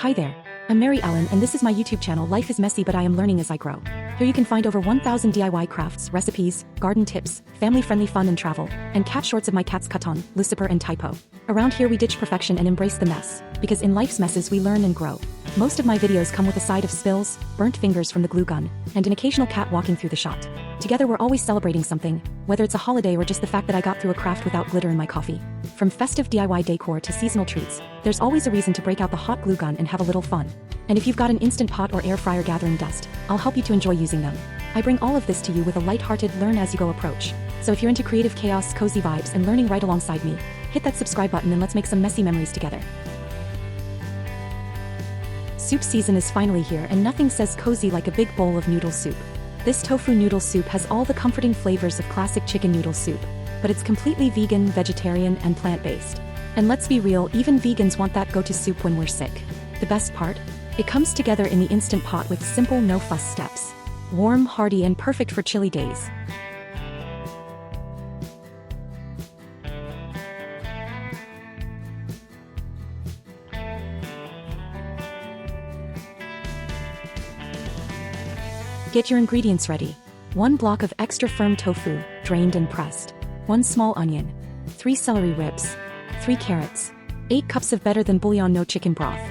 Hi there. I'm Mary Ellen and this is my YouTube channel Life is Messy but I am learning as I grow. Here you can find over 1,000 DIY crafts, recipes, garden tips, family-friendly fun and travel, and cat shorts of my cats Cotton, Lucifer and Typo. Around here we ditch perfection and embrace the mess, because in life's messes we learn and grow. Most of my videos come with a side of spills, burnt fingers from the glue gun, and an occasional cat walking through the shot. Together we're always celebrating something, whether it's a holiday or just the fact that I got through a craft without glitter in my coffee. From festive DIY decor to seasonal treats, there's always a reason to break out the hot glue gun and have a little fun. And if you've got an Instant Pot or air fryer gathering dust, I'll help you to enjoy using them. I bring all of this to you with a light-hearted learn-as-you-go approach. So if you're into creative chaos, cozy vibes, and learning right alongside me, hit that subscribe button and let's make some messy memories together. Soup season is finally here and nothing says cozy like a big bowl of noodle soup. This tofu noodle soup has all the comforting flavors of classic chicken noodle soup, but it's completely vegan, vegetarian, and plant-based. And let's be real, even vegans want that go-to soup when we're sick. The best part? It comes together in the Instant Pot with simple, no-fuss steps. Warm, hearty, and perfect for chilly days. Get your ingredients ready. 1 block of extra firm tofu, drained and pressed. 1 small onion. 3 celery ribs. 3 carrots. 8 cups of better than bouillon no chicken broth.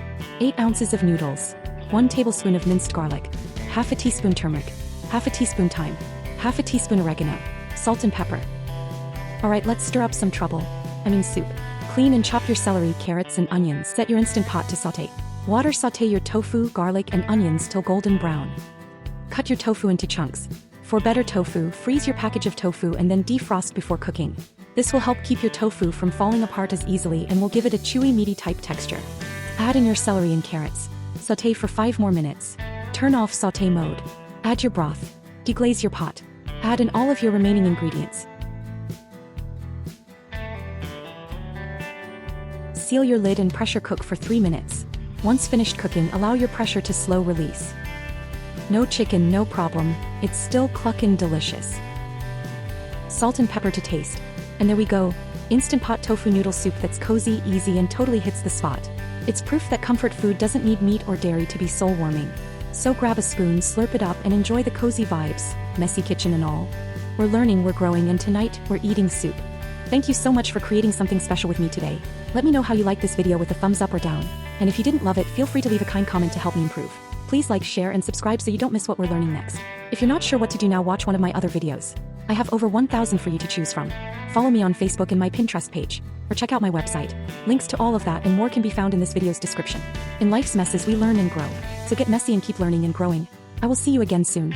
8 ounces of noodles. 1 tablespoon of minced garlic. Half a teaspoon turmeric. Half a teaspoon thyme. Half a teaspoon oregano. Salt and pepper. Alright, let's stir up some soup. Clean and chop your celery, carrots, and onions. Set your Instant Pot to saute. Water saute your tofu, garlic, and onions till golden brown. Cut your tofu into chunks. For better tofu, freeze your package of tofu and then defrost before cooking. This will help keep your tofu from falling apart as easily and will give it a chewy, meaty type texture. Add in your celery and carrots. Saute for 5 more minutes. Turn off saute mode. Add your broth. Deglaze your pot. Add in all of your remaining ingredients. Seal your lid and pressure cook for 3 minutes. Once finished cooking, allow your pressure to slow release. No chicken, no problem, it's still cluckin' delicious. Salt and pepper to taste. And there we go, Instant Pot tofu noodle soup that's cozy, easy, and totally hits the spot. It's proof that comfort food doesn't need meat or dairy to be soul-warming. So grab a spoon, slurp it up, and enjoy the cozy vibes, messy kitchen and all. We're learning, we're growing, and tonight, we're eating soup. Thank you so much for creating something special with me today. Let me know how you liked this video with a thumbs up or down. And if you didn't love it, feel free to leave a kind comment to help me improve. Please like, share, and subscribe so you don't miss what we're learning next. If you're not sure what to do now, watch one of my other videos. I have over 1,000 for you to choose from. Follow me on Facebook and my Pinterest page, or check out my website. Links to all of that and more can be found in this video's description. In life's messes we learn and grow, so get messy and keep learning and growing. I will see you again soon.